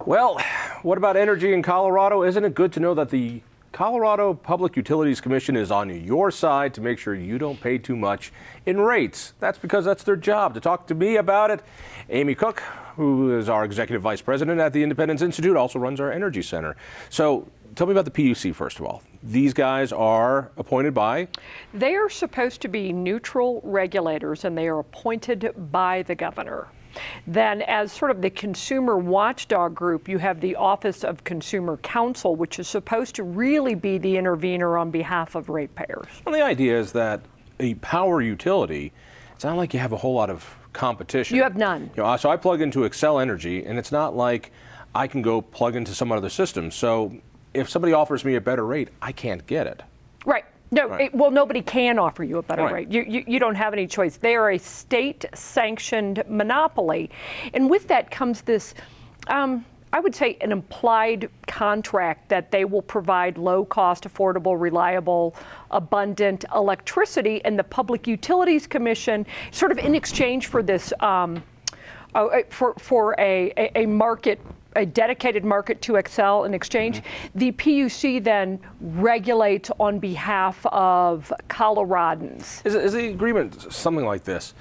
Well, what about energy in Colorado? Isn't it good to know that the Colorado Public Utilities Commission is on your side to make sure you don't pay too much in rates? That's because that's their job. To talk to me about it, Amy Cook, who is our Executive Vice President at the Independence Institute, also runs our Energy Center. So tell me about the PUC, first of all. These guys are appointed by? They are supposed to be neutral regulators, and they are appointed by the governor. Then, as sort of the consumer watchdog group, you have the Office of Consumer Counsel, which is supposed to really be the intervener on behalf of ratepayers. Well, the idea is that a power utility, it's not like you have a whole lot of competition. You have none. You know, so I plug into Xcel Energy, and it's not like I can go plug into some other system. So if somebody offers me a better rate, I can't get it. Right. No, right. Well, nobody can offer you a better Right. rate. You don't have any choice. They are a state-sanctioned monopoly. And with that comes this, I would say, an implied contract that they will provide low-cost, affordable, reliable, abundant electricity, and the Public Utilities Commission, sort of in exchange for this, for a market, a dedicated market to Xcel in exchange, the PUC then regulates on behalf of Coloradans. Is the agreement something like this?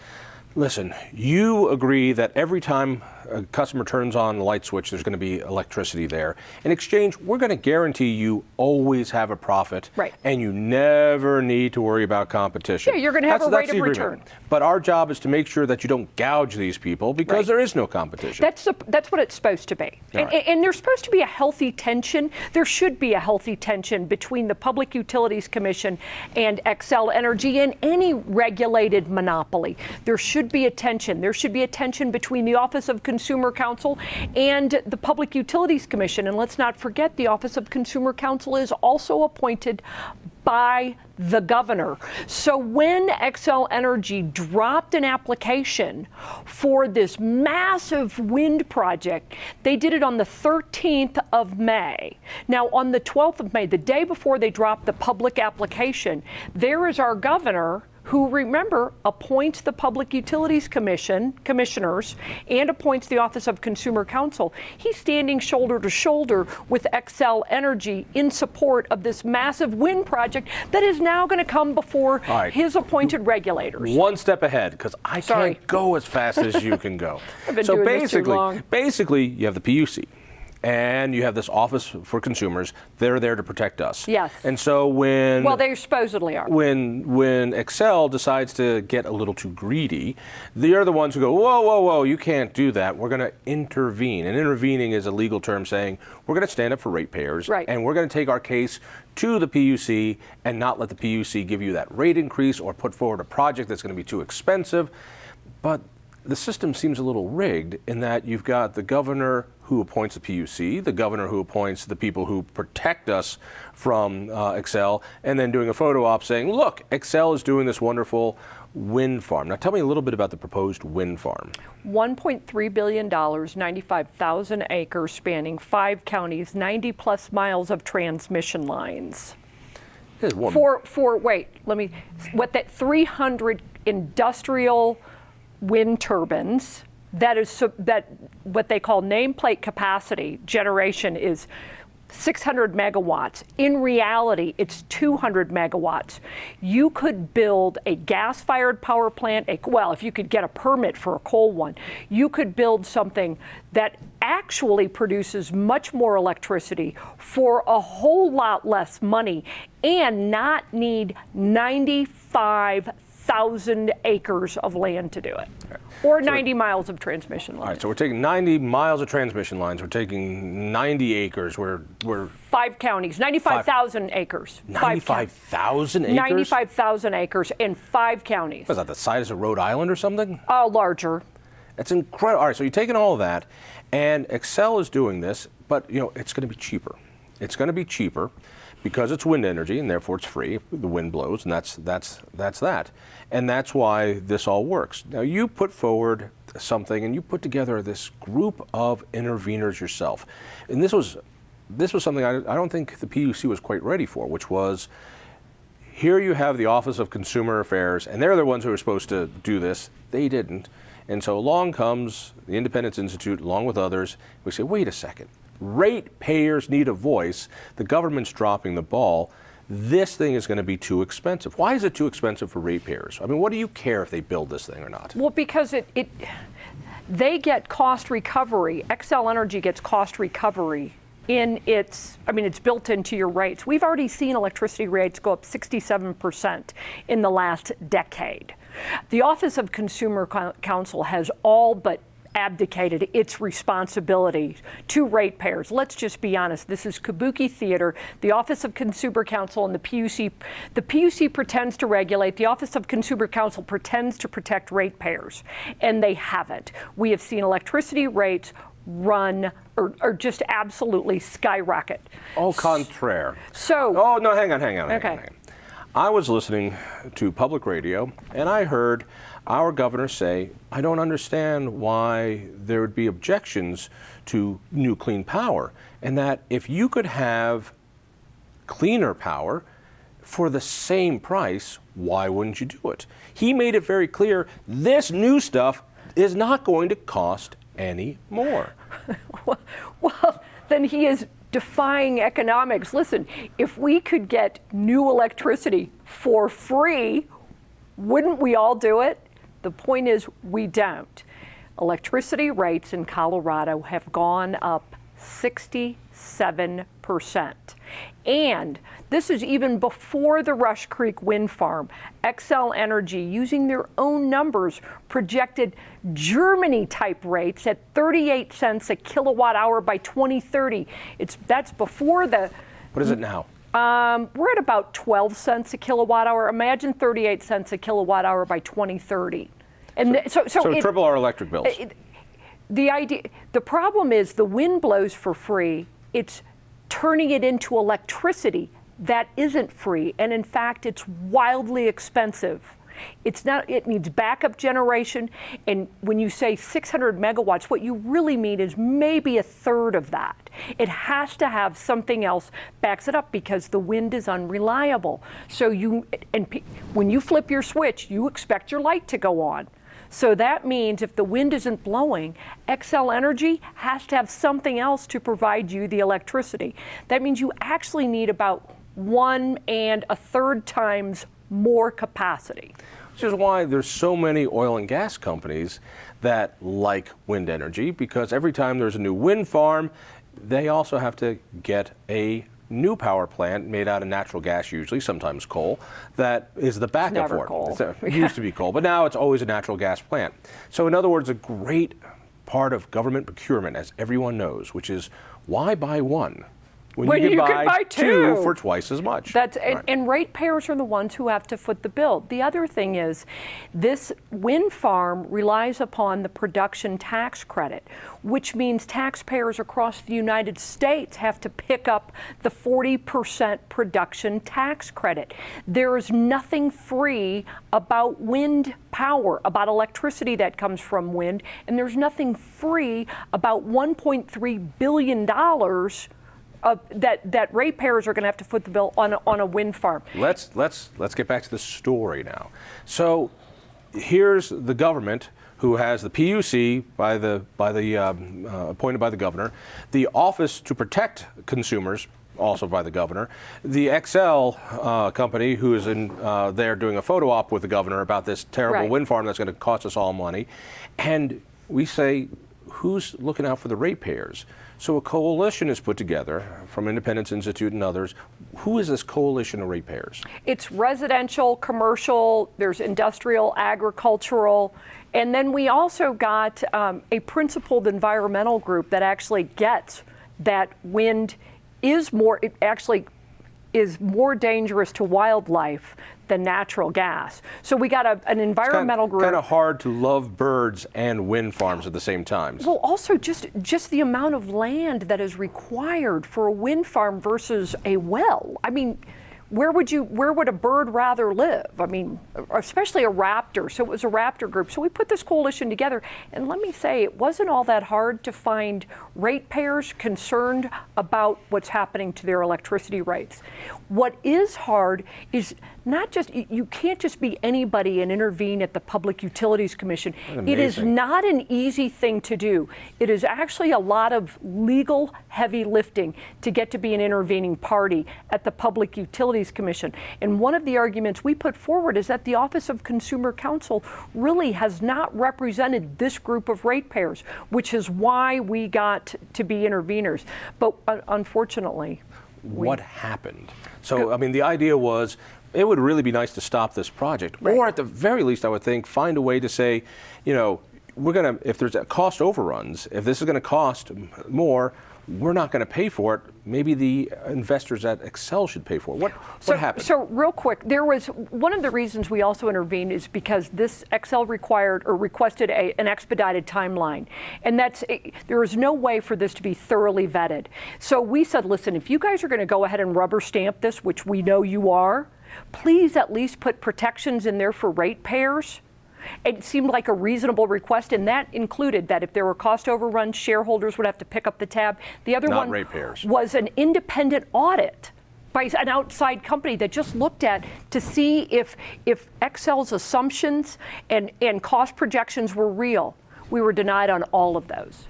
Listen, you agree that every time a customer turns on the light switch, there's going to be electricity there. In exchange, we're going to guarantee you always have a profit, right, and you never need to worry about competition. Yeah, you're going to have a rate of return. But our job is to make sure that you don't gouge these people, because right, there is no competition. That's what it's supposed to be. And there's supposed to be a healthy tension. There should be a healthy tension between the Public Utilities Commission and Xcel Energy and any regulated monopoly. There should be a tension. There should be a tension between the Office of Consumer Counsel and the Public Utilities Commission. And let's not forget, the Office of Consumer Counsel is also appointed by the governor. So when Xcel Energy dropped an application for this massive wind project, they did it on the 13th of May. Now, on the 12th of May, the day before they dropped the public application, there is our governor, who, remember, appoints the Public Utilities Commission, commissioners, and appoints the Office of Consumer Counsel. He's standing shoulder to shoulder with Xcel Energy in support of this massive wind project that is now going to come before his appointed regulators. One step ahead, because I can't go as fast as you can go. I've been doing this too long. Basically, you have the PUC. And you have this Office for Consumers. They're there to protect us. Yes. And so when... Well, they supposedly are. When Xcel decides to get a little too greedy, they're the ones who go, whoa, whoa, whoa, you can't do that. We're going to intervene. And intervening is a legal term saying we're going to stand up for ratepayers. Right. And we're going to take our case to the PUC and not let the PUC give you that rate increase or put forward a project that's going to be too expensive. But the system seems a little rigged in that you've got the governor who appoints the PUC, the governor who appoints the people who protect us from Xcel, and then doing a photo op saying, look, Xcel is doing this wonderful wind farm. Now tell me a little bit about the proposed wind farm. $1.3 billion, 95,000 acres spanning 5 counties, 90+ miles of transmission lines. What that 300 industrial wind turbines, that is what they call nameplate capacity generation is 600 megawatts. In reality, it's 200 megawatts. You could build a gas-fired power plant, well, if you could get a permit for a coal one, you could build something that actually produces much more electricity for a whole lot less money and not need 95,000 acres of land to do it. Or 90 miles of transmission lines. All right, so we're taking 90 miles of transmission lines. We're taking 90 acres. We're 5 counties, 95,000 acres. 95,000 acres? 95,000 acres in 5 counties. What is that, the size of Rhode Island or something? Larger. That's incredible. All right, so you're taking all of that, and Xcel is doing this, but you know it's going to be cheaper. It's going to be cheaper because it's wind energy, and therefore it's free. The wind blows, and that's that. And that's why this all works. Now, you put forward something, and you put together this group of interveners yourself. And this was something I don't think the PUC was quite ready for, which was, here you have the Office of Consumer Affairs, and they're the ones who are supposed to do this. They didn't. And so along comes the Independence Institute, along with others. We say, wait a second, ratepayers need a voice. The government's dropping the ball. This thing is going to be too expensive. Why is it too expensive for ratepayers? I mean, what do you care if they build this thing or not? Well, because they get cost recovery. Xcel Energy gets cost recovery in its, it's built into your rates. We've already seen electricity rates go up 67% in the last decade. The Office of Consumer Counsel has all but abdicated its responsibility to ratepayers. Let's just be honest. This is kabuki theater. The Office of Consumer Counsel and the PUC. The PUC pretends to regulate. The Office of Consumer Counsel pretends to protect ratepayers, and they haven't. We have seen electricity rates run or just absolutely skyrocket. Au contraire. So. Oh, no, hang on. Okay. I was listening to public radio, and I heard our governor say, I don't understand why there would be objections to new clean power, and that if you could have cleaner power for the same price, why wouldn't you do it? He made it very clear this new stuff is not going to cost any more. Well, then he is defying economics. Listen, if we could get new electricity for free, wouldn't we all do it? The point is, we don't. Electricity rates in Colorado have gone up 67%. And this is even before the Rush Creek wind farm. Xcel Energy, using their own numbers, projected Germany-type rates at 38 cents a kilowatt hour by 2030. That's before the... What is it now? We're at about 12 cents a kilowatt hour. Imagine 38 cents a kilowatt hour by 2030. And so triple our electric bills. The problem is the wind blows for free. It's turning it into electricity that isn't free, and in fact, it's wildly expensive. It's not. It needs backup generation, and when you say 600 megawatts, what you really mean is maybe a third of that. It has to have something else backs it up because the wind is unreliable. So when you flip your switch, you expect your light to go on. So that means if the wind isn't blowing, Xcel Energy has to have something else to provide you the electricity. That means you actually need about 1 1/3 times more capacity. Which is why there's so many oil and gas companies that like wind energy, because every time there's a new wind farm, they also have to get a new power plant made out of natural gas, usually, sometimes coal, that is the backup for it. Coal. It used to be coal, but now it's always a natural gas plant. So in other words, a great part of government procurement, as everyone knows, which is why buy one when you can buy two for twice as much. And ratepayers are the ones who have to foot the bill. The other thing is, this wind farm relies upon the production tax credit, which means taxpayers across the United States have to pick up the 40% production tax credit. There is nothing free about wind power, about electricity that comes from wind, and there's nothing free about $1.3 billion that ratepayers are going to have to foot the bill on a wind farm. Let's get back to the story now. So here's the government, who has the PUC appointed by the governor, the Office to Protect Consumers, also by the governor, the Xcel company, who is in there doing a photo op with the governor about this terrible wind farm that's going to cost us all money, and we say, who's looking out for the ratepayers? So a coalition is put together from Independence Institute and others. Who is this coalition of ratepayers? It's residential, commercial, there's industrial, agricultural, and then we also got a principled environmental group that actually gets that wind is more dangerous to wildlife than natural gas. So we got an environmental group. It's kind of hard to love birds and wind farms at the same time. Well, also just the amount of land that is required for a wind farm versus a well. I mean, where would a bird rather live? I mean, especially a raptor. So it was a raptor group. So we put this coalition together, and let me say, it wasn't all that hard to find ratepayers concerned about what's happening to their electricity rates. What is hard is not just, you can't just be anybody and intervene at the Public Utilities Commission. It is not an easy thing to do. It is actually a lot of legal heavy lifting to get to be an intervening party at the Public Utilities Commission. And one of the arguments we put forward is that the Office of Consumer Counsel really has not represented this group of ratepayers, which is why we got to be interveners. But unfortunately, what happened? So, I mean, the idea was it would really be nice to stop this project, or at the very least, I would think, find a way to say, you know, we're going to, if there's cost overruns, if this is going to cost more, we're not going to pay for it. Maybe the investors at Xcel should pay for it. What happened? So real quick, there was one of the reasons we also intervened is because this Xcel required or requested an expedited timeline, and there is no way for this to be thoroughly vetted. So we said, listen, if you guys are going to go ahead and rubber stamp this, which we know you are, please at least put protections in there for ratepayers. It seemed like a reasonable request, and that included that if there were cost overruns, shareholders would have to pick up the tab. The other one was an independent audit by an outside company that just looked at to see if Xcel's assumptions and cost projections were real. We were denied on all of those.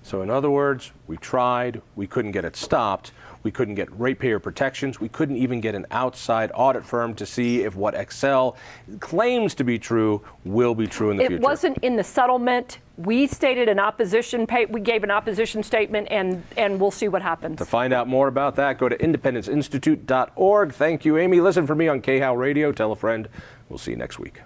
So in other words, we tried, we couldn't get it stopped, we couldn't get ratepayer protections, we couldn't even get an outside audit firm to see if what Xcel claims to be true will be true in the future. It wasn't in the settlement. We stated an opposition, we gave an opposition statement, and we'll see what happens. To find out more about that, go to independenceinstitute.org. Thank you, Amy. Listen for me on KHOW Radio. Tell a friend. We'll see you next week.